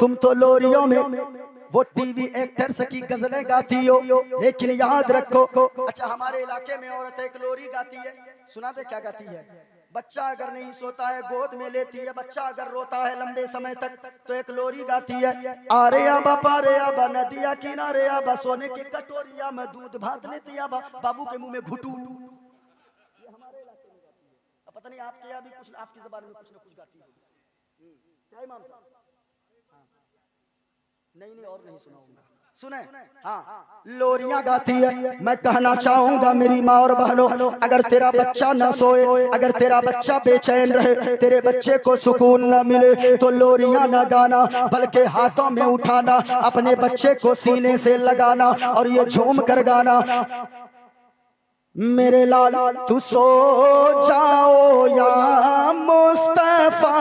तुम तो लोरियों में वो टीवी एक्टर्स की गजलें गाती हो, लेकिन याद रखो। अच्छा, हमारे इलाके में औरत एक लोरी गाती है, सुना दे क्या गाती है? बच्चा अगर नहीं सोता है गोद में लेती है, बच्चा अगर रोता है लंबे समय तक तो एक लोरी गाती है। आरे आबा पारे आबा नदिया किनारे आबा सोने की कटोरिया में दूध भात लेती आबा बाबू के मुंह में घुटू। ये हमारे इलाके में गाती है। अब पता नहीं आपके यहाँ भी कुछ, आपकी ज़बान में कुछ ना कुछ गाती होगी। क्या इमाम साहब? हाँ। नहीं और नहीं सुनाऊंगा, सुने। हाँ, लोरियां गाती है। मैं कहना चाहूंगा मेरी माँ और बहनों, अगर तेरा बच्चा न सोए, अगर तेरा बच्चा बेचैन रहे, तेरे बच्चे को सुकून न मिले, तो लोरियां न गाना, बल्कि हाथों में उठाना, अपने बच्चे को सीने से लगाना और ये झूम कर गाना, मेरे लाल तू सो जाओ या मुस्तफा,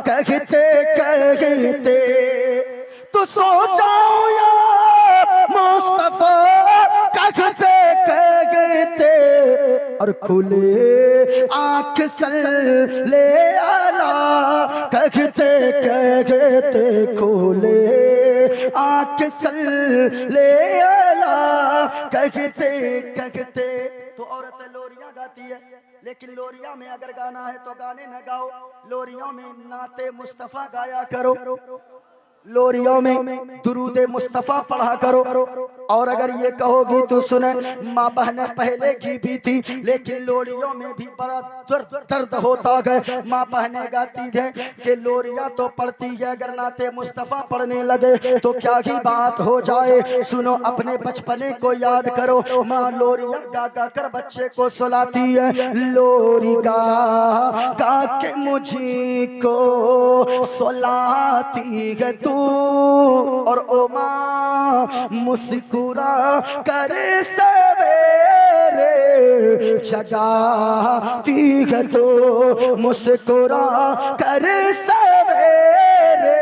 कहते कहते तू सो जाओ या मुस्तफा, कहते कहते और खुले आँख सल्ले आला, कहते कहते खुले आँख सल्ले आला, कहते कहते। तो औरतें लोरियां गाती है, लेकिन लोरिया में अगर गाना है तो गाने न गाओ, लोरियों में नाते मुस्तफा गाया करो, लोरियों में दुरूदे मुस्तफा पढ़ा करो। और अगर ये कहोगी तो सुने, माँ बहनें पहले की भी थी, लेकिन लोरियों में भी बड़ा दर्द होता है। माँ बहनें गाती है कि लोरिया तो पढ़ती है, अगर नाते मुस्तफा पढ़ने लगे तो क्या ही बात हो जाए। सुनो, अपने बचपने को याद करो, माँ लोरिया गा गा कर बच्चे को सुलाती है। लोरी गा गा के मुझको सुलाती है तू, और ओ माँ मुस्कुरा कर सवेरे जगाती है तो, मुस्कुरा कर सवेरे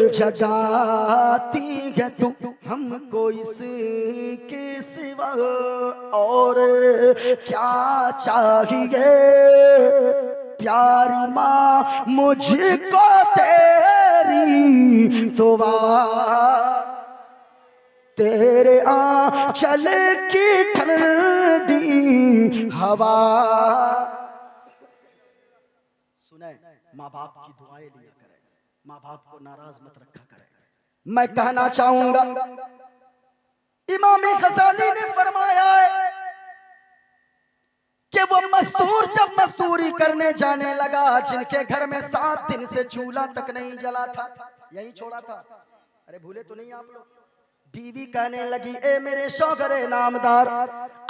जगाती है तू, हमको इसके सिवा और क्या चाहिए, प्यारी माँ मुझको तेरी दुआ, तेरे आंचल की ठंडी हवा। सुने, माँ बाप की दुआएं लिया करें, माँ बाप को नाराज मत रखा करें। मैं कहना चाहूंगा, इमाम गजाली ने फरमाया है कि वो मजदूर जब मजदूरी करने जाने लगा, जिनके घर में 7 दिन से चूल्हा तक नहीं जला था, यही छोड़ा था, अरे भूले तो नहीं आप लोग। बीवी कहने लगी, ए मेरे शौहरे नामदार,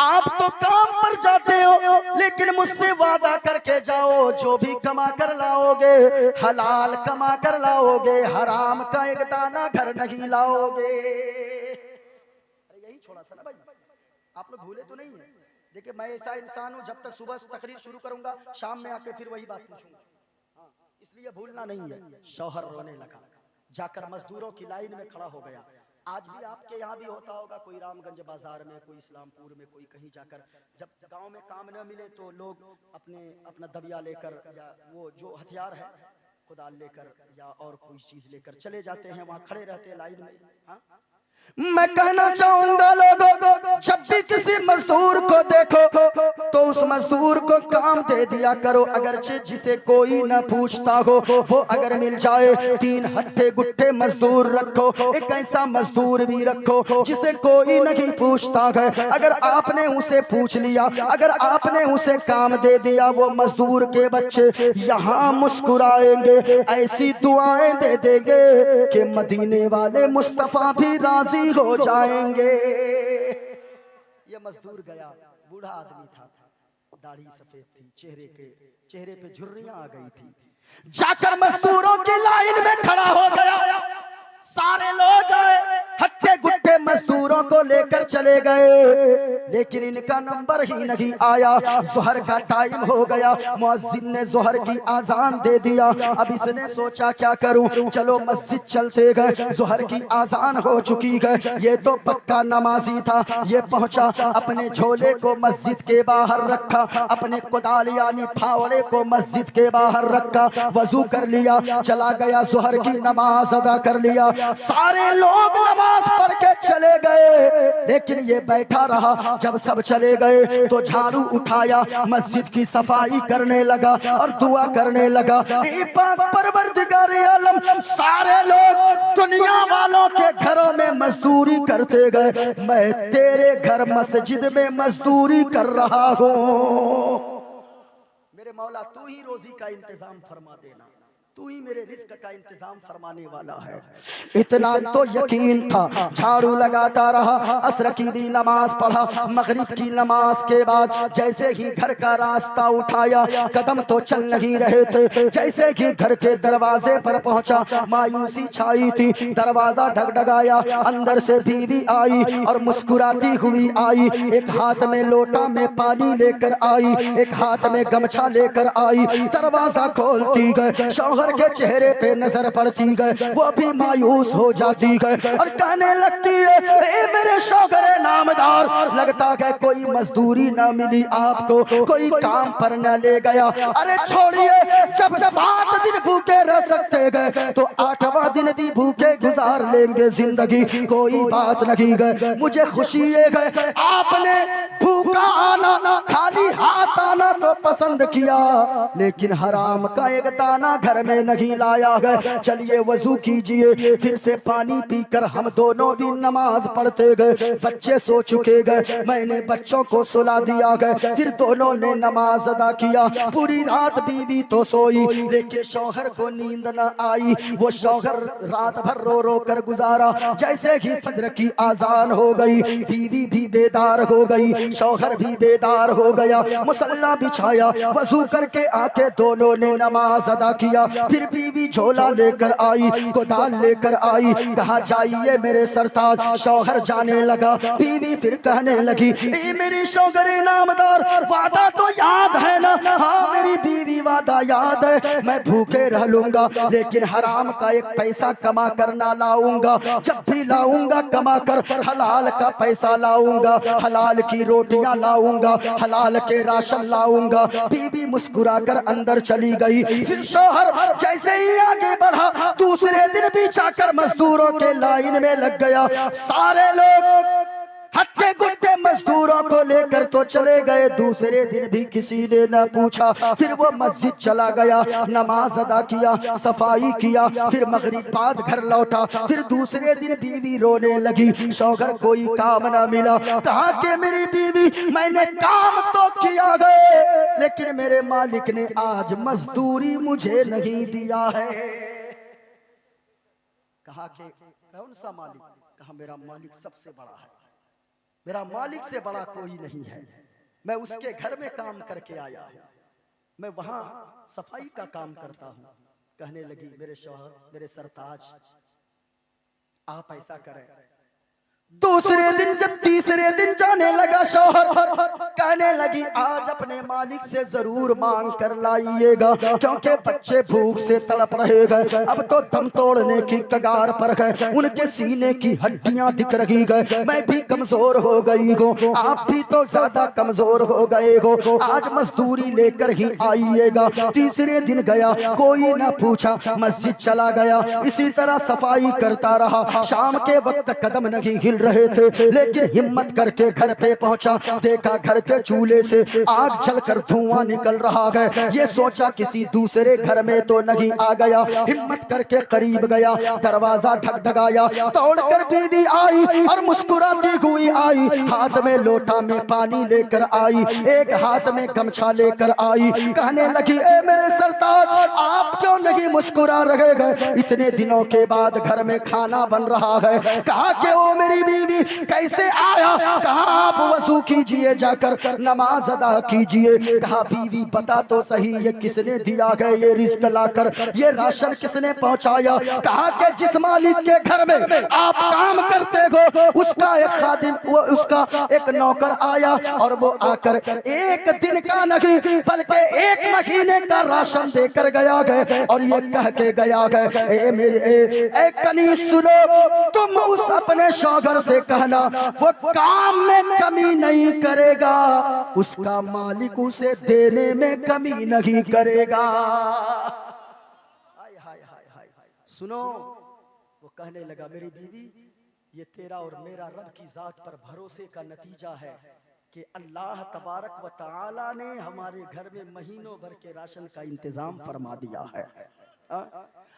आप तो काम पर जाते हो, लेकिन मुझसे वादा करके जाओ, जो भी कमा कर लाओगे हलाल कमा कर लाओगे, हराम का एक दाना घर नहीं लाओगे। अरे यही छोड़ा था ना भाई, आप लोग भूले तो नहीं है। देखिए, मैं ऐसा इंसान हूं, जब तक सुबह तकरीर शुरू करूंगा शाम में आके फिर वही बात पूछूंगा, हाँ, इसलिए भूलना नहीं है। शौहर रोने लगा, जाकर मजदूरों की लाइन में खड़ा हो गया। आज भी आपके यहाँ भी होता होगा, कोई रामगंज बाजार में, कोई इस्लामपुर में, कोई कहीं जाकर, जब गांव में काम न मिले तो लोग अपना दबिया लेकर या वो जो हथियार है कुदाल लेकर या और कोई चीज लेकर चले जाते हैं, वहां खड़े रहते हैं लाइन में। हाँ, मैं कहना चाहूंगा लोगों, जब भी किसी मजदूर को देखो तो उस मजदूर को काम दे दिया करो, अगर जिसे कोई न पूछता हो, वो अगर मिल जाए 3 हट्टे गुट्टे मजदूर रखो, एक ऐसा मजदूर भी रखो जिसे कोई नहीं पूछता है। अगर आपने उसे पूछ लिया, अगर आपने उसे काम दे दिया, वो मजदूर के बच्चे यहाँ मुस्कुराएंगे, ऐसी दुआएं दे देंगे कि मदीने वाले मुस्तफा भी राजी हो जाएंगे। ये मजदूर गया, बूढ़ा आदमी था, दाढ़ी सफेद थी, चेहरे पे झुर्रियां आ गई थी, जाकर मजदूरों की लाइन में खड़ा हो गया। सारे लोग आए, हट्टे गुट्टे मजदूरों को लेकर चले गए, लेकिन इनका नंबर ही नहीं आया। ज़ोहर का टाइम हो गया, मुअज्जिन ने ज़ोहर की आजान दे दिया। अब इसने सोचा क्या करूं, चलो मस्जिद चलते गए। ज़ोहर की आजान हो चुकी है, ये तो पक्का नमाजी था। ये पहुंचा, अपने झोले को मस्जिद के बाहर रखा, अपने कुदाल यानी फावड़े को मस्जिद के बाहर रखा, वजू कर लिया, चला गया ज़ोहर की नमाज अदा कर लिया। सारे लोग नमाज पढ़ के चले गए, लेकिन ये बैठा रहा। जब सब चले गए तो झाड़ू उठाया, मस्जिद की सफाई करने लगा और दुआ करने लगा। ऐ पाक परवरदिगार आलम, सारे लोग दुनिया वालों के घरों में मजदूरी करते गए, मैं तेरे घर मस्जिद में मजदूरी कर रहा हूँ। मेरे मौला तू ही रोजी का इंतजाम फरमा देना, तू ही मेरे रिस्क का इंतजाम फरमाने वाला है। इतना तो यकीन था। झाड़ू लगाता रहा, असर की भी नमाज पढ़ा, मगरिब की नमाज के बाद जैसे ही घर का रास्ता उठाया, कदम तो चल नहीं रहे थे। जैसे ही घर के दरवाजे पर पहुंचा, मायूसी छाई थी। दरवाजा ढगढगाया, अंदर से बीवी आई और मुस्कुराती हुई आई। एक हाथ में लोटा में पानी लेकर आई, एक हाथ में गमछा लेकर आई। दरवाजा खोलती गए, शौहर के चेहरे पे नजर पड़ती गए, वो भी मायूस हो जाती गए और कहने लगती है, ए मेरे शौहर नामदार, लगता है कोई मजदूरी ना मिली आपको, कोई काम पर न ले गया। अरे छोड़िए, जब 7 दिन भूखे रह सकते गए तो 8वां दिन भी भूखे गुजार लेंगे जिंदगी, कोई बात नहीं गए। मुझे खुशी ये है आपने भूखा आना, खाली हाथ आना तो पसंद किया, लेकिन हराम का एक दाना घर में नहीं लाया है। चलिए वजू कीजिए, फिर से पानी पीकर हम दोनों भी नमाज पढ़ते गए। बच्चे सो चुके गए, मैंने बच्चों को सुला दिया गए, फिर दोनों ने नमाज अदा किया। पूरी रात बीवी तो सोई, लेकिन शौहर को नींद न आई। वो शौहर रात भर रो रो कर गुजारा। जैसे ही फजर की आजान हो गई, बीवी भी बेदार हो गई, शौहर भी बेदार हो गया। मुसल्ला बिछाया, वजू करके आके दोनों ने नमाज अदा किया। फिर बीवी झोला लेकर आई, कुदाल लेकर आई, कहा जाइए मेरे सरताज। शौहर जाने लगा, बीवी फिर कहने लगी, ए मेरी शौहर नामदार, वादा तो याद है ना? हाँ मेरी बीवी, वादा याद है, मैं भूखे रह लूंगा, लेकिन हराम का एक पैसा कमा कर ना लाऊंगा। जब भी लाऊंगा कमा कर हलाल का पैसा लाऊंगा, हलाल की रोटियां लाऊंगा, हलाल के राशन लाऊंगा। बीवी मुस्कुरा कर अंदर चली गई। फिर शौहर जैसे ही आगे बढ़ा, दूसरे दिन भी जाकर मजदूरों के लाइन में लग गया। सारे लोग हट्टे गुट्टे मजदूरों को लेकर तो चले गए, दूसरे दिन भी किसी ने न पूछा। फिर वो मस्जिद चला गया, नमाज अदा किया, सफाई किया, फिर मगरिब बाद घर लौटा। फिर दूसरे दिन बीवी रोने लगी, शौहर कोई काम न मिला। कहा कि मेरी बीवी, मैंने काम तो किया गए, लेकिन मेरे मालिक ने आज मजदूरी मुझे नहीं दिया है। कहा कि कौन सा मालिक? कहा मेरा मालिक सबसे बड़ा है, मेरा मालिक से बड़ा कोई नहीं है। मैं उसके घर में काम करके आया हूं, मैं वहां सफाई का काम करता हूं। कहने लगी, मेरे शौहर, मेरे सरताज, आप ऐसा करें। दूसरे दिन जब तीसरे दिन जाने लगा, शौहर कहने लगी, आज अपने मालिक से जरूर मांग कर लाइएगा, क्योंकि बच्चे भूख से तड़प रहे गए, अब तो दम तोड़ने की कगार पर गए, उनके सीने की हड्डियां दिख रही गए। मैं भी कमजोर हो गई हूँ, आप भी तो ज्यादा कमजोर हो गए हो, आज मजदूरी लेकर ही आइएगा। तीसरे दिन गया, कोई ना पूछा, मस्जिद चला गया, इसी तरह सफाई करता रहा। शाम के वक्त कदम नहीं हिल रहे थे, लेकिन हिम्मत करके घर पे पहुंचा। देखा घर के चूल्हे से आग जलकर धुआं निकल रहा है। ये सोचा किसी दूसरे घर में तो नहीं आ गया। हिम्मत करके करीब गया, दरवाजा ढकढकाया। दौड़कर बीवी आई और मुस्कुराती हुई आई, हाथ में लोटा में पानी लेकर आई, एक हाथ में गमछा लेकर आई। कहने लगी, ए मेरे सरताज, आप क्यों नहीं मुस्कुरा रहे गए? इतने दिनों के बाद घर में खाना बन रहा है। कहा कि ओ मेरी मेरी बीवी कैसे आया? कहा आप वजू कीजिए, जाकर नमाज अदा कीजिए। कहा बीवी बता तो सही, ये किसने दिया है ये रिस्क लाकर, ये राशन किसने पहुंचाया? कहा कि जिस मालिक के घर में आप काम करते हो उसका एक खादिम, वो उसका एक नौकर आया और वो आकर एक दिन का नहीं बल्कि एक महीने का राशन देकर गया है और ये कह के गया है, ए मेरे कनी सुनो, तुम उस अपने शौहर से कहना वो काम में कमी नहीं करेगा, उसका मालिक उसे देने में कमी नहीं करेगा। हाय हाय हाय हाय, सुनो, वो कहने लगा मेरी बीवी, ये तेरा और मेरा रब की जात पर भरोसे का नतीजा है कि अल्लाह तबारक व तआला ने हमारे घर में महीनों भर के राशन का इंतजाम फरमा दिया है।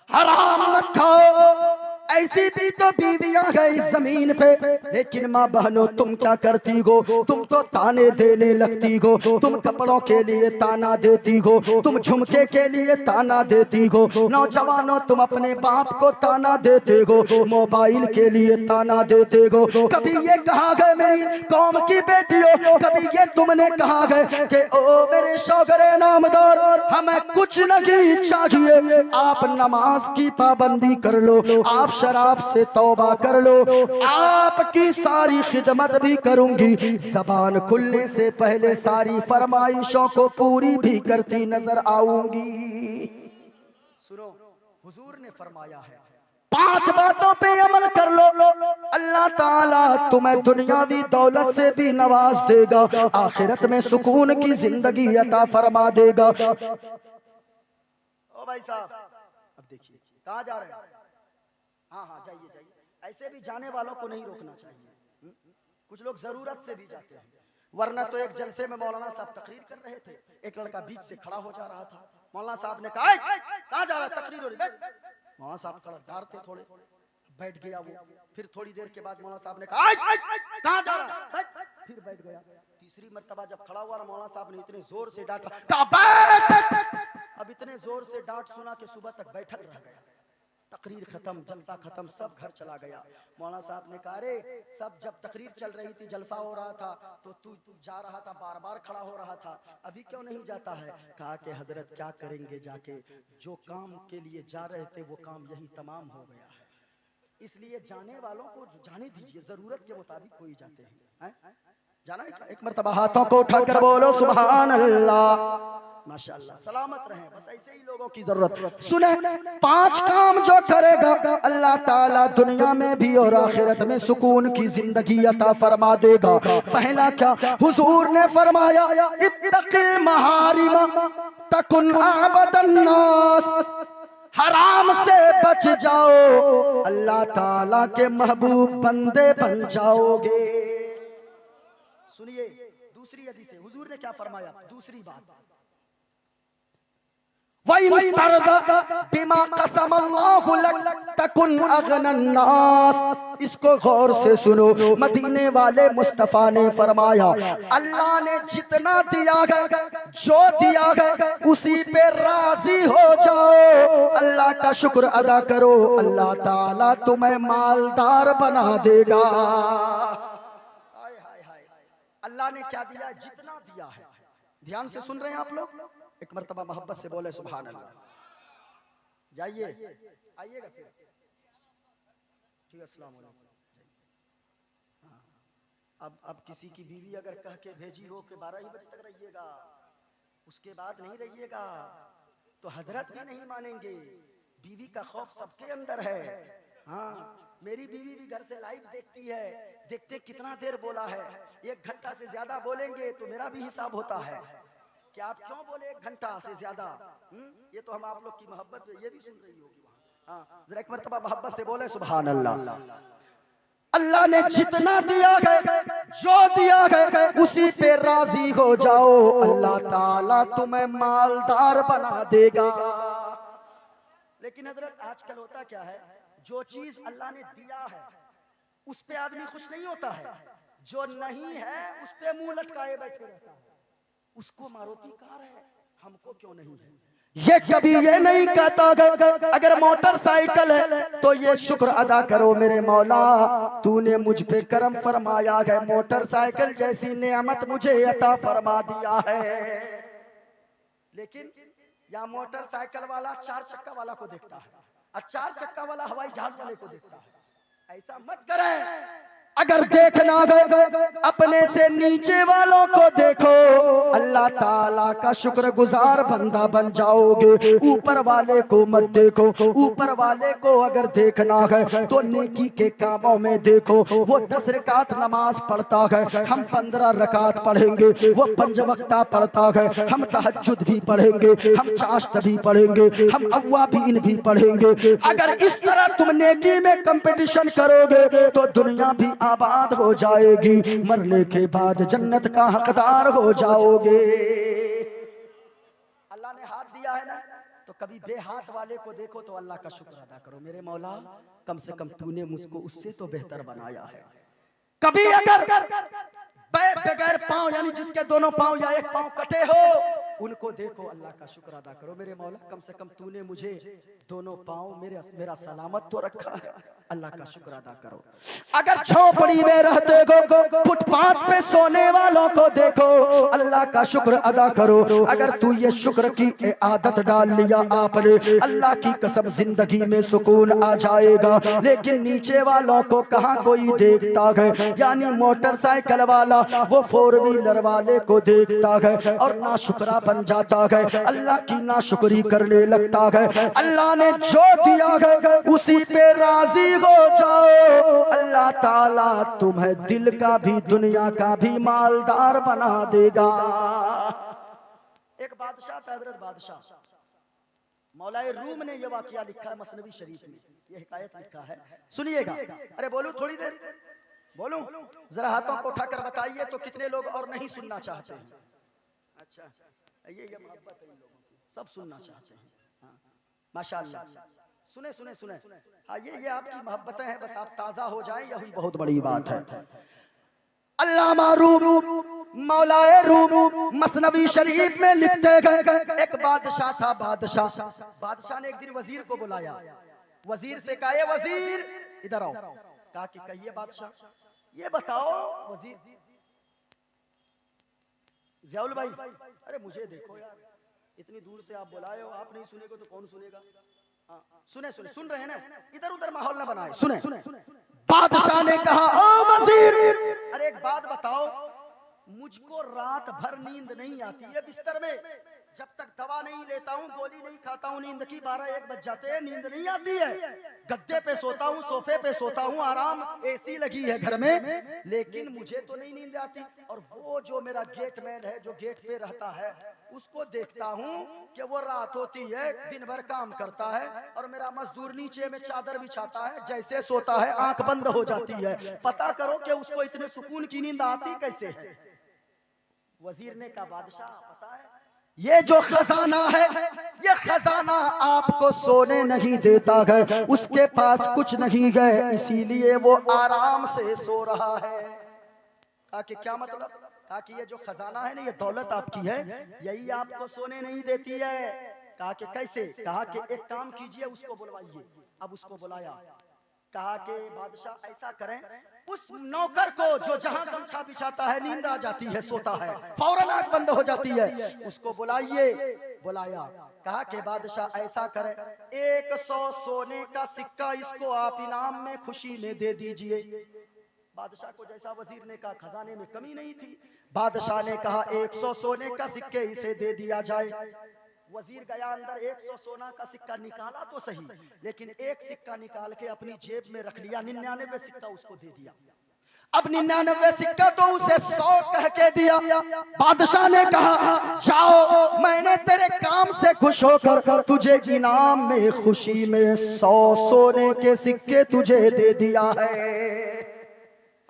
हराम मत खाओ। ऐसी भी तो बीवियां हैं इस जमीन पे, लेकिन माँ बहनों तुम क्या करती हो? तुम तो ताने देने लगती हो, तुम कपड़ों के लिए ताना देती हो, तुम झुमके के लिए ताना देती हो, नौजवानों तुम अपने बाप को ताना देते हो, मोबाइल के लिए ताना देते हो। कभी ये कहा गए मेरी कौम की बेटियों, कभी ये तुमने कहा गए कि ओ मेरे शौहरे नामदार हमें कुछ नहीं चाहिए, आप नमाज की पाबंदी कर लो, आप शराब से तौबा कर लो, आपकी सारी खिदमत भी करूंगी, जबान खुलने से पहले सारी फरमाइशों को पूरी भी करती नजर आऊंगी। सुनो, हुजूर ने फरमाया है 5 बातों पे अमल कर लो, अल्लाह ताला तुम्हें दुनियावी दौलत से भी नवाज देगा, आखिरत में सुकून की जिंदगी अता फरमा देगा। ओ भाई साहब, अब देखिए कहाँ जा रहे हैं? हाँ हाँ जाइए जाइए, ऐसे भी जाने वालों को नहीं रोकना चाहिए। कुछ लोग जरूरत से भी जाते हैं, वरना तो एक जलसे में मौलाना साहब तकरीर कर रहे थे, एक लड़का बीच से खड़ा हो जा रहा था, मौलाना साहब ने कहा कहाँ जा रहा है, तकरीर हो रही है। मौलाना साहब सड़कदार थे थोड़े, बैठ गया वो। फिर थोड़ी देर के बाद मौलाना साहब ने कहा कहाँ जा रहा है, फिर बैठ गया। तीसरी मर्तबा जब खड़ा हुआ, मौलाना साहब ने इतने जोर से डांटा, कहा बैठ। अब इतने जोर से डांट सुना कि सुबह तक बैठल रह गया। तकरीर खत्म, जलसा खत्म, सब घर चला गया। मौलाना साहब ने कहा रे सब जब तकरीर चल रही थी, जलसा हो रहा था, तो तू जा रहा था, बार बार खड़ा हो रहा था, अभी क्यों नहीं जाता है? कहा कि हजरत क्या करेंगे जाके, जो काम के लिए जा रहे थे वो काम यही तमाम हो गया है, इसलिए जाने वालों को जाने दीजिए, जरूरत के मुताबिक कोई जाते हैं। जाना है क्या? एक मर्तबा हाथों को उठाकर बोलो सुभान अल्लाह, माशाअल्लाह, सलामत रहें। बस ऐसे ही लोगों की जरूरत। सुने, 5 काम जो करेगा अल्लाह ताला दुनिया में भी और आखिरत में सुकून की जिंदगी अता फरमा देगा। पहला क्या? हुजूर ने फरमाया इत्तकिल महारिमा तकुन अबदन नास, हराम से बच जाओ, अल्लाह ताला के महबूब बंदे बन जाओगे। सुनिए दूसरी हदीस है, हुजूर ने क्या फरमाया? दूसरी बात, वइन तरदा बिमा कसमल्लाहु लक तकुन अगनन नास। इसको गौर से सुनो, मदीने वाले मुस्तफा ने फरमाया अल्लाह ने जितना दिया है, जो दिया है उसी पे राजी हो जाओ, अल्लाह का शुक्र अदा करो, अल्लाह ताला तुम्हें मालदार बना देगा। अल्लाह ने क्या दिया? जितना दिया है। ध्यान से सुन रहे हैं आप लोग? एक मर्तबा मोहब्बत से बोले सुभान अल्लाह। जाइए आइएगा फिर, ठीक है, अस्सलाम वालेकुम। हाँ, अब किसी की बीवी अगर कह के भेजी हो कि 12 ही बजे तक रहिएगा, उसके बाद नहीं रहिएगा, तो हजरत भी नहीं मानेंगे। बीवी का खौफ सबके अंदर है। हाँ, मेरी बीवी भी घर से लाइव देखती है, देखते कितना देर बोला है, 1 घंटा से ज्यादा बोलेंगे तो मेरा भी हिसाब होता है कि आप क्यों बोले 1 घंटा से ज्यादा। ये तो हम आप लोग की मोहब्बत ये भी सुन रही होगी वहाँ। हाँ, जरा एक मर्तबा मोहब्बत से बोले सुभान अल्लाह। अल्लाह ने जितना दिया है, जो दिया है उसी पे राजी हो जाओ, अल्लाह ताला तुम्हें मालदार बना देगा। लेकिन हजरत आजकल होता क्या है, जो चीज अल्लाह ने दिया है उस पे आदमी खुश नहीं होता है, जो नहीं है उस पे मुंह लटकाए बैठे रहता है। उसको मारुति कार है, हमको क्यों नहीं है? ये कभी ये नहीं कहता अगर मोटरसाइकिल है तो ये शुक्र अदा करो मेरे मौला, तूने मुझ पे करम फरमाया है, मोटरसाइकिल जैसी नेमत मुझे अता फरमा दिया है। लेकिन या मोटरसाइकिल वाला 4 चक्का वाला को देखता है और 4 चक्का वाला हवाई जहाज वाले को देखता है। ऐसा मत करें। अगर देखना अपने से नीचे वालों को देखो, अल्लाह ताला का शुक्रगुजार बंदा बन जाओगे। ऊपर वाले को मत देखो। ऊपर वाले को अगर देखना है तो नेकी के कामों में देखो। वो 10 रकात नमाज पढ़ता है, हम 15 रकात पढ़ेंगे। वो 5 वक्ता पढ़ता है, हम तहज्जुद भी पढ़ेंगे, हम चाश्त भी पढ़ेंगे, हम अव्वाबीन भी पढ़ेंगे। अगर इस तरह तुम नेकी में कंपटीशन करोगे तो दुनिया भी आबाद हो जाएगी, मरने के बाद जन्नत का हकदार हो जाओगे। अल्लाह ने हाथ दिया है ना, तो कभी बेहाथ वाले को देखो तो अल्लाह का शुक्र अदा करो, मेरे मौला कम से कम तूने मुझको उससे तो बेहतर बनाया है। कभी अगर बगैर पांव यानी जिसके दोनों पांव या एक पांव कटे हो उनको देखो, अल्लाह का शुक्र अदा करो, मेरे मौला कम से कम तूने मुझे दोनों पांव मेरा सलामत तो रखा है, अल्लाह का शुक्र अदा करो। अगर झोपड़ी में रहते हो, फुटपाथ पे सोने वालों को देखो, अल्लाह का शुक्र अदा करो। अगर तू ये शुक्र की आदत डाल लिया आपने, अल्लाह की कसम जिंदगी में सुकून आ जाएगा। लेकिन नीचे वालों को कहाँ कोई देखता है, यानी मोटरसाइकिल वाला वो 4 व्हीलर वाले को देखता है और ना शुक्रा बन जाता है, अल्लाह की ना शुक्री करने लगता है। अल्लाह ने जो दिया है उसी पे राजी हो जाओ, अल्लाह ताला तुम्हें दिल का भी दुनिया का भी मालदार बना देगा। एक बादशाह था, हजरत बादशाह, मौलाए रूम ने यह वाकया लिखा है मसनवी शरीफ में, यह हिकायत लिखा है, सुनिएगा। अरे बोलूं थोड़ी देर, बोलूं जरा हाथों को उठाकर बताइए तो कितने लोग और नहीं सुनना चाहते हैं। अच्छा, ये मोहब्बत है इन लोगों की, सब सुनना चाहते हैं। हाँ, माशाअल्लाह, सुने सुने सुने। हाँ, ये आपकी मोहब्बतें हैं, बस आप ताजा हो जाएं, यही बहुत बड़ी बात है। अल्लामा रूम मौलाए रूम मसनवी शरीफ में लिखते गए, एक बादशाह था। बादशाह ने एक दिन वजीर को बुलाया, वजीर से कहा, वजीर इधर आओ। कहा कि कहिए बादशाह, ये बताओ वजीर ज़ियाउल भाई, अरे मुझे देखो यार, इतनी दूर से आप बुलाए हो, आप नहीं सुनेगा तो कौन सुनेगा। हाँ, सुने सुने, सुन रहे हैं ना, इधर उधर माहौल ना बनाए, सुने। बादशाह ने कहा, ओ वजीर, अरे एक बात बताओ, मुझको रात भर नींद नहीं आती है बिस्तर में, जब तक दवा नहीं लेता हूँ, गोली नहीं खाता हूँ, नींद की 12-1 बज जाते हैं, नींद नहीं आती है। गद्दे पे सोता हूँ, सोफे पे सोता हूँ, आराम, एसी लगी है घर में, लेकिन मुझे तो नहीं नींद आती। और वो जो मेरा गेटमैन है, जो गेट पे रहता है, उसको देखता हूँ कि वो रात होती है, दिन भर काम करता है, और मेरा मजदूर नीचे में चादर बिछाता है, जैसे सोता है आंख बंद हो जाती है। पता करो कि उसको इतने सुकून की नींद आती कैसे है। वजीर ने कहा, बादशाह पता है, ये जो खजाना है, ये खजाना आपको सोने नहीं देता है, उसके पास कुछ नहीं है, इसीलिए वो आराम से सो रहा है। कहा कि क्या मतलब? कहा कि ये जो खजाना है ना, ये दौलत आपकी है, यही आपको सोने नहीं देती है। कहा कि कैसे? कहा कि एक काम कीजिए, उसको बुलवाइए। अब उसको बुलाया, कहा कि बादशाह ऐसा करें, उस नौकर को जो जहां गमछा बिछाता है, नींद आ जाती है, सोता है, फौरन आंख बंद हो जाती है, उसको बुलाइए। बुलाया, कहा कि बादशाह ऐसा करें, 100 सोने का सिक्का इसको आप इनाम में खुशी में दे दीजिए। बादशाह को जैसा वजीर ने कहा, खजाने में कमी नहीं थी। बादशाह ने कहा 100 सोने का सिक्के इसे दे दिया जाए। वजीर गया अंदर, 100 सोना का सिक्का निकाला तो सही, लेकिन एक सिक्का निकाल के अपनी जेब में रख लिया, 99 सिक्का उसको दे दिया। अब 99 सिक्का तो उसे 100 कह के दिया। बादशाह ने कहा, जाओ, मैंने तेरे काम से खुश होकर तुझे इनाम में खुशी में 100 सोने के सिक्के तुझे दे दिया है।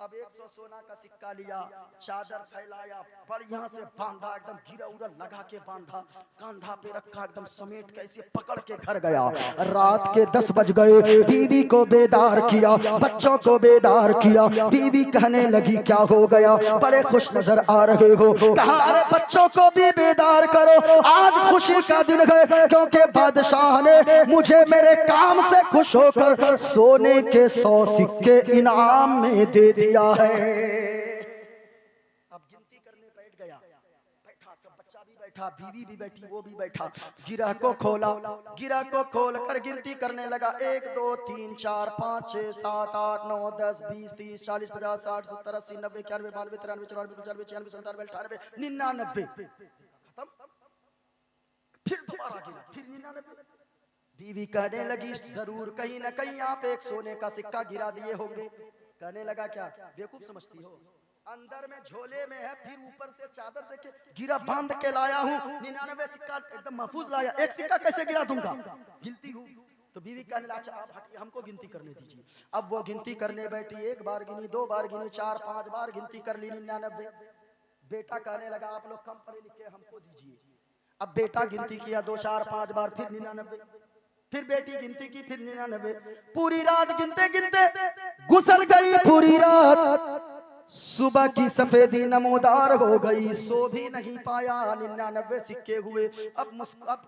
अब 100 सोना सोना का सिक्का लिया, चादर फैलाया, बढ़िया से बांधा, एकदम गिरा उरा लगा के बांधा, कंधा पे रखा, एकदम समेट कैसे पकड़ के घर गया। रात के 10 बज गए, बीवी को बेदार किया, बच्चों को बेदार किया। बीवी कहने लगी क्या हो गया, बड़े खुश नजर आ रहे हो। कहा अरे बच्चों को भी बेदार करो, आज खुशी का दिन है, क्योंकि बादशाह ने मुझे मेरे काम से खुश होकर सोने के 100 सिक्के इनाम में दे दिया है। अब गिनती करने बैठ गया, बैठा, सब बच्चा भी बैठा, बीवी भी बैठी, वो भी बैठा। गिरह को खोला, गिरह को खोल कर गिनती करने लगा। 1 2 3 4 5 6 7 8 9 10 20 30 40 50 60 70 80 90 91 92 93 94 95 96 97 98 99 खत्म। फिर दोबारा गिना, फिर 99। बीवी कहने लगी जरूर कहीं ना कहीं आप एक सोने का सिक्का गिरा दिए होंगे। कहने लगा क्या बेवकूफ समझती हो, अंदर में झोले में है, फिर ऊपर से चादर देके गिरा बांध के लाया हूँ, 99 सिक्का एकदम महफूज लाया, एक सिक्का कैसे गिरा दूंगा, गिनती हूँ। तो बीवी कहने लगा अच्छा आप हटिए, हमको गिनती करने दीजिए। अब वो गिनती करने बैठी, 1 बार गिनी, 2 बार गिनी, 4 5 बार गिनती कर ली 99। बेटा कहने लगा आप लोग कम पढ़े लिखे, हमको दीजिए। अब बेटा गिनती किया 2 4 5 बार, फिर 99। फिर बेटी गिनती की, फिर 99। पूरी रात गिनते गिनते गुजर गई पूरी रात। सुबह की सफेदी नमोदार हो गई, सो भी नहीं पाया। 99 सिक्के हुए। अब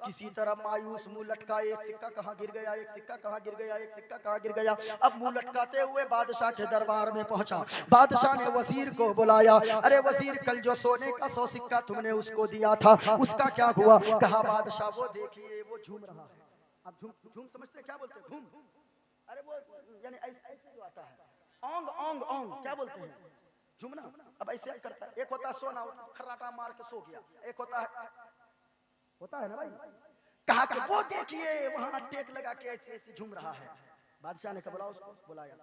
किसी तरह मायूस मुंह लटका, एक सिक्का कहाँ गिर गया, एक सिक्का कहाँ गिर गया, एक सिक्का कहाँ गिर गया। अब मुंह लटकाते हुए बादशाह के दरबार में पहुंचा। बादशाह ने वजीर को बुलाया, अरे वजीर कल जो सोने का 100 सिक्का तुमने उसको दिया था, उसका क्या हुआ। कहा बादशाह वो देखिए वो झूम रहा है। अब झूम समझते क्या बोलते हैं, घूम, अरे वो यानी ऐसे जो आता है, ओंग ओंग ओंग क्या बोलते हैं, झूमना। अब ऐसे करता है, एक होता है सोना, खर्राटा मार के सो गया, एक होता है ना भाई। कहा कि वो देखिए वहां टेक लगा के ऐसे ऐसे झूम रहा है। बादशाह ने बुलाया उसको, बुलाया।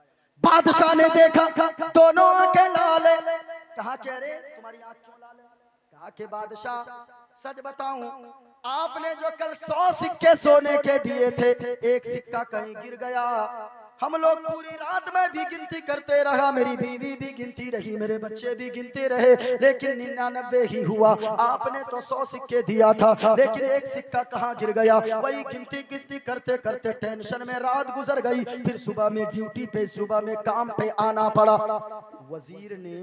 बादशाह ने देखा दोनों आंखें लाल है। कहा कि अरे तुम्हारी आंख क्यों लाल है। कहा कि बादशाह सच बताऊं, आपने जो कल 100 सिक्के सोने के दिए थे, एक सिक्का कहीं गिर गया। हम लोग पूरी रात में भी गिनती करते रहा, मेरी बीवी भी गिनती रही, मेरे बच्चे भी गिनते रहे, लेकिन 99 ही हुआ। आपने तो 100 सिक्के दिया था, लेकिन एक सिक्का कहाँ गिर गया। वही गिनती गिनती करते करते टेंशन में रात गुजर गई। फिर सुबह में ड्यूटी पे, सुबह में काम पे आना पड़ा। वजीर ने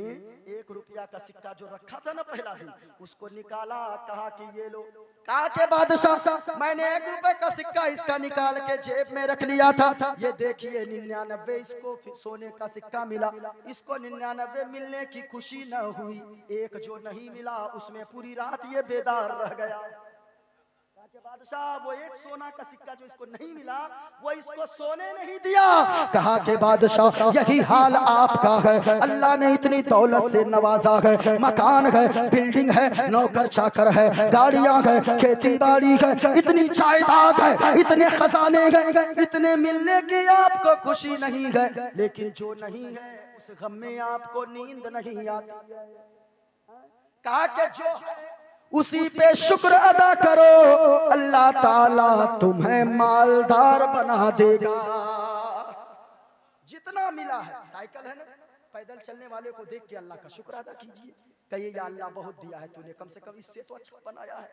1 रुपया का सिक्का जो रखा था ना पहला ही, उसको निकाला। कहा कि ये लो। कहा के बादशाह मैंने 1 रुपए का सिक्का इसका निकाल के जेब में रख लिया था, ये देखिए 99 इसको सोने का सिक्का मिला। इसको 99 मिलने की खुशी न हुई, एक जो नहीं मिला उसमें पूरी रात ये बेदार रह गया। बादशाह वो एक सोना का सिक्का जो इसको नहीं मिला, वो इसको सोने नहीं दिया। कहा के बादशाह यही हाल आपका है, अल्लाह ने इतनी दौलत से नवाजा है, मकान है, बिल्डिंग है, नौकर चाकर है, गाड़ियां है, खेती बाड़ी है, इतनी जायदाद है, इतने खजाने हैं, इतने मिलने की आपको खुशी नहीं है, लेकिन जो नहीं है उस गम में आपको नींद नहीं आती। कहा के जो उसी पे शुक्र अदा करो, अल्लाह ताला तुम्हें मालदार बना देगा। जितना मिला है, साइकिल है ना, पैदल चलने वाले को देख के अल्लाह का शुक्र अदा कीजिए, कहिए या अल्लाह बहुत दिया है तूने, कम से कम इससे तो अच्छा बनाया है।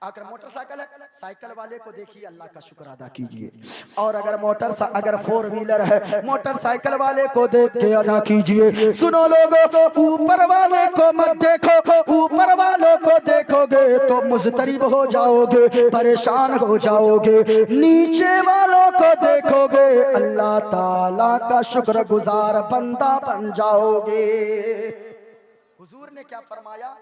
अगर मोटरसाइकिल है, साइकिल वाले को देखिए अल्लाह का शुक्र अदा कीजिए। और अगर अगर 4 व्हीलर है, मोटरसाइकिल वाले को देख के अदा कीजिए। सुनो लोगों, ऊपर वाले को मत देखो, ऊपर वालों को देखोगे तो मुज़तरिब हो जाओगे, परेशान हो जाओगे। नीचे वालों को देखोगे अल्लाह ताला का शुक्र गुजार बंदा बन जाओगे। हुजूर ने क्या फरमाया,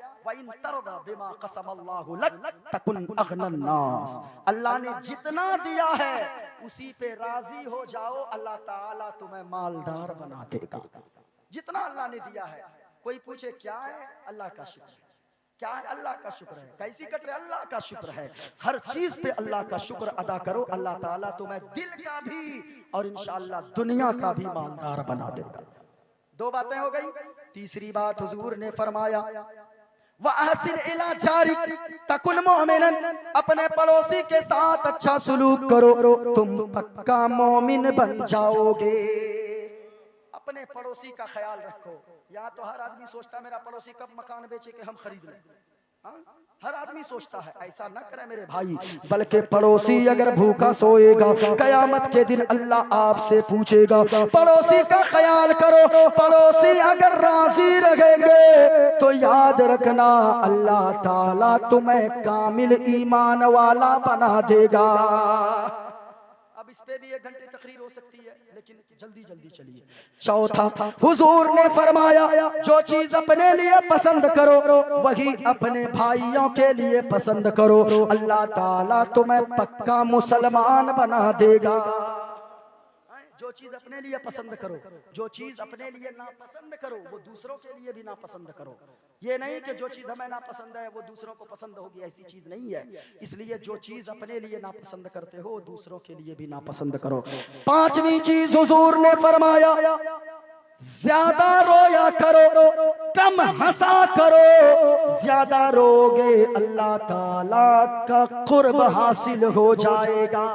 अल्लाह ने जितना दिया है उसी पे राजी हो जाओ, अल्लाह ताला तुम्हें मालदार बना देगा। जितना अल्लाह ने दिया है, कोई पूछे क्या है, अल्लाह का शुक्र है। क्या है, अल्लाह का शुक्र है। कैसी कट रहे, अल्लाह का शुक्र है। हर चीज पे अल्लाह का शुक्र अदा करो, अल्लाह ताला तुम्हें दिल का भी और इंशाअल्लाह दुनिया का भी मालदार बना देगा। 2 बातें हो गई। तीसरी बात हुजूर ने फरमाया, वअहसिन इला जारिक तकुन मोमिनन, अपने पड़ोसी के साथ अच्छा सलूक करो, तुम पक्का मोमिन बन जाओगे। अपने पड़ोसी का ख्याल रखो। यहाँ तो हर आदमी सोचता मेरा पड़ोसी कब मकान बेचे कि हम खरीद लें। हाँ? हर आदमी सोचता है, ऐसा न करे मेरे भाई, बल्कि पड़ोसी अगर भूखा सोएगा कयामत के दिन अल्लाह आपसे पूछेगा, पड़ोसी का ख्याल करो। पड़ोसी अगर राजी रहेंगे तो याद रखना अल्लाह ताला तुम्हें कामिल ईमान वाला बना देगा। अब इस पे भी 1 घंटे तकरीर हो सकती है, लेकिन जल्दी जल्दी चलिए। चौथा, हुजूर ने फरमाया जो चीज अपने लिए पसंद करो वही अपने भाइयों के लिए पसंद करो, अल्लाह ताला तुम्हें पक्का मुसलमान बना देगा। जो चीज अपने लिए पसंद करो, जो चीज अपने लिए नापसंद करो वो दूसरों के लिए भी नापसंद करो। ये नहीं कि जो चीज हमें नापसंद है वो दूसरों को पसंद होगी, ऐसी चीज नहीं है। इसलिए जो चीज अपने लिए नापसंद करते हो दूसरों के लिए भी नापसंद करो। 5वीं चीज हुजूर ने फरमाया ज्यादा रोया करो, कम हंसा करो। ज्यादा रोगे अल्लाह ताला का कुर्ब हासिल हो जाएगा।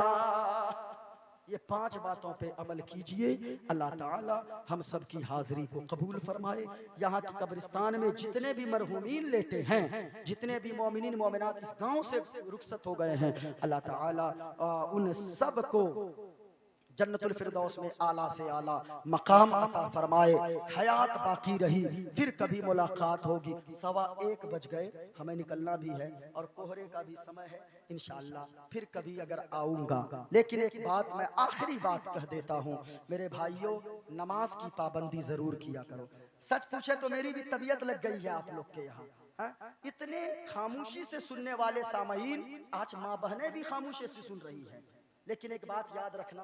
ये 5 बातों पे अमल कीजिए, अल्लाह ताला हम सब की हाजिरी को कबूल फरमाए। यहाँ के कब्रिस्तान में जितने भी मरहूमीन लेटे हैं, जितने भी मोमिनीन मोमिनात इस गांव से रुखसत हो गए हैं, अल्लाह ताला उन सब को जन्नतुल फिरदौस में आला से आला मकाम अता फरमाए। हयात बाकी रही फिर कभी मुलाकात होगी। 1:15 बज गए, हमें निकलना भी है और कोहरे का भी समय है। इंशाअल्लाह फिर कभी अगर आऊंगा, लेकिन एक बात मैं आखिरी बात कह देता हूँ, मेरे भाइयों नमाज की पाबंदी जरूर किया करो। सच पूछे तो मेरी भी तबीयत लग गई है आप लोग के यहाँ। इतने खामोशी से सुनने वाले सामईन, आज माँ बहनें भी खामोशी से सुन रही हैं। लेकिन एक बात याद रखना,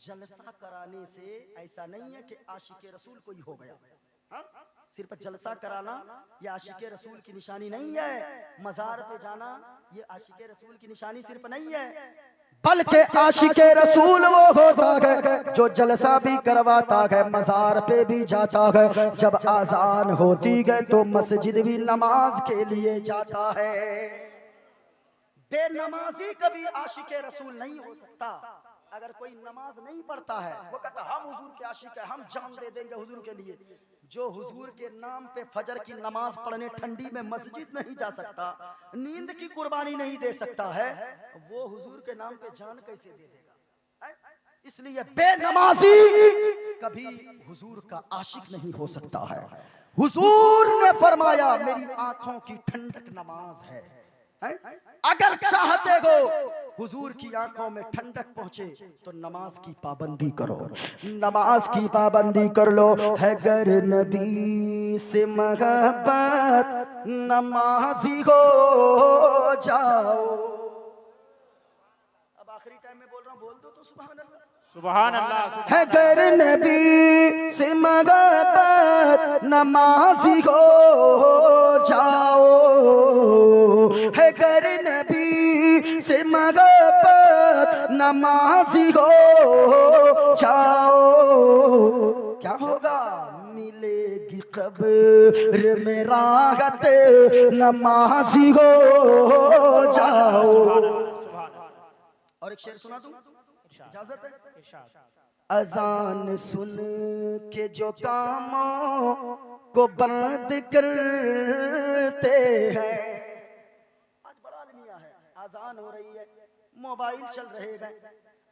जलसा कराने से ऐसा नहीं है कि आशिके रसूल कोई हो गया। हाँ? सिर्फ जलसा कराना ये आशिके रसूल की निशानी नहीं है। मजार पे जाना ये आशिके रसूल की निशानी सिर्फ नहीं है, बल्कि आशिके रसूल वो होता है जो जलसा भी करवाता है, मजार पे भी जाता है। जब आजान होती है तो मस्जिद भी नमाज के लिए जाता है। बेनमाजी कभी आशिके रसूल नहीं हो सकता। अगर कोई नमाज नहीं पढ़ता है वो कहता हम हुजूर के आशिक है, हम जान दे देंगे हुजूर के लिए। जो हुजूर के नाम पे फजर की नमाज पढ़ने ठंडी में मस्जिद नहीं जा सकता, नींद की कुर्बानी नहीं दे सकता है, वो हुजूर के नाम पे जान कैसे दे देगा? इसलिए बेनमाजी कभी हुजूर का आशिक नहीं हो सकता है। हुजूर ने फरमाया मेरी आंखों की ठंडक नमाज है। अगर चाहते हो हुजूर की आंखों में ठंडक पहुंचे तो नमाज की पाबंदी करो, नमाज की पाबंदी कर लो। है गर नबी से मोहब्बत नमाजी हो जाओ। अब आखिरी टाइम में बोल रहा हूं, बोल दो तो सुभान अल्लाह। सुभान अल्लाह। है गर नबी से मोहब्बत नमाजी हो जाओ। है गर नबी से मोहब्बत नमाजी हो जाओ। क्या होगा? मिलेगी कब्र में राहत नमाजी हो जाओ। और एक शेर सुना दूं, इजाजत है? अजान सुन के जो कामों को बंद करते हैं। आज बड़ा अलमिया है, अजान हो रही है, मोबाइल चल रहे हैं,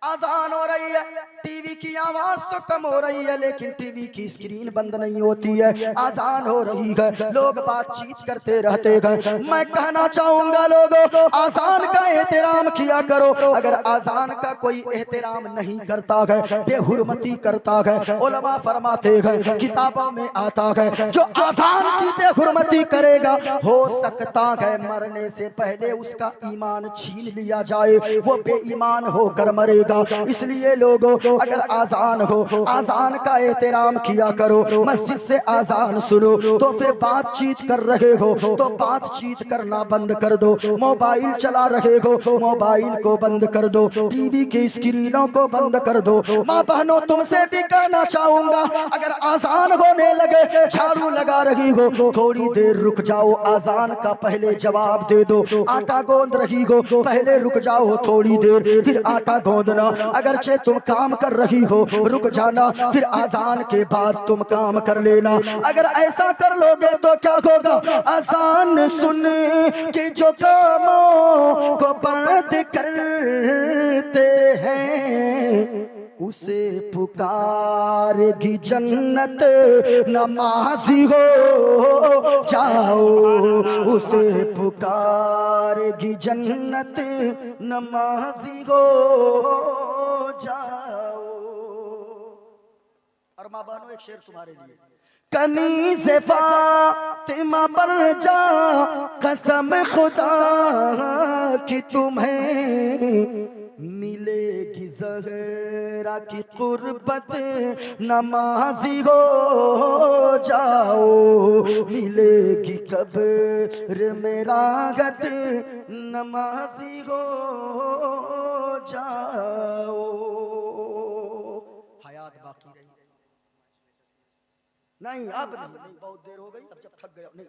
आजान हो रही है, टीवी की आवाज तो कम हो रही है लेकिन टीवी की स्क्रीन बंद नहीं होती है। आजान हो रही है, लोग बातचीत करते रहते हैं। मैं कहना चाहूंगा लोगों, आजान का एहतराम किया करो। अगर आजान का कोई एहतराम नहीं करता है, बेहुरमती करता है, उलमा फरमाते हैं, किताबों में आता है, जो आजान की बेहुरमती करेगा हो सकता है मरने से पहले उसका ईमान छीन लिया जाए, वो बेईमान होकर मरेगा। इसलिए लोगों, अगर आजान हो, आजान का एहतराम किया करो। मस्जिद से आजान सुनो तो फिर बातचीत कर रहे हो तो बातचीत करना बंद कर दो। मोबाइल चला रहे हो, मोबाइल को बंद कर दो। टीवी की स्क्रीनों को बंद कर दो। माँ बहनों, तुमसे भी कहना चाहूंगा, अगर आजान होने लगे, झाड़ू लगा रही हो, थोड़ी देर रुक जाओ, आजान का पहले जवाब दे दो। आटा गूंद रही हो, पहले रुक जाओ थोड़ी देर, फिर आटा गूंदना सुनना, अगरचे तुम काम कर रही हो रुक जाना, फिर आजान के बाद तुम काम कर लेना। अगर ऐसा कर लोगे तो क्या होगा, आजान सुन के जो कामों को बंद करते हैं उसे पुकारेगी जन्नत, नमाजी हो जाओ। उसे पुकारेगी जन्नत, नमाजी हो जाओ। और माँ बहनों एक शेर तुम्हारे लिए, कनीज़ फातिमा पर जा कसम खुदा की तुम्हें मिलेगी ज़हरा की कुर्बत, नमाजी हो जाओ। मिलेगी कब्र में राहत, नमाजी हो जाओ। हयात बाकी रही नहीं, अब नहीं, बहुत देर हो गई, अब जब थक गया नहीं।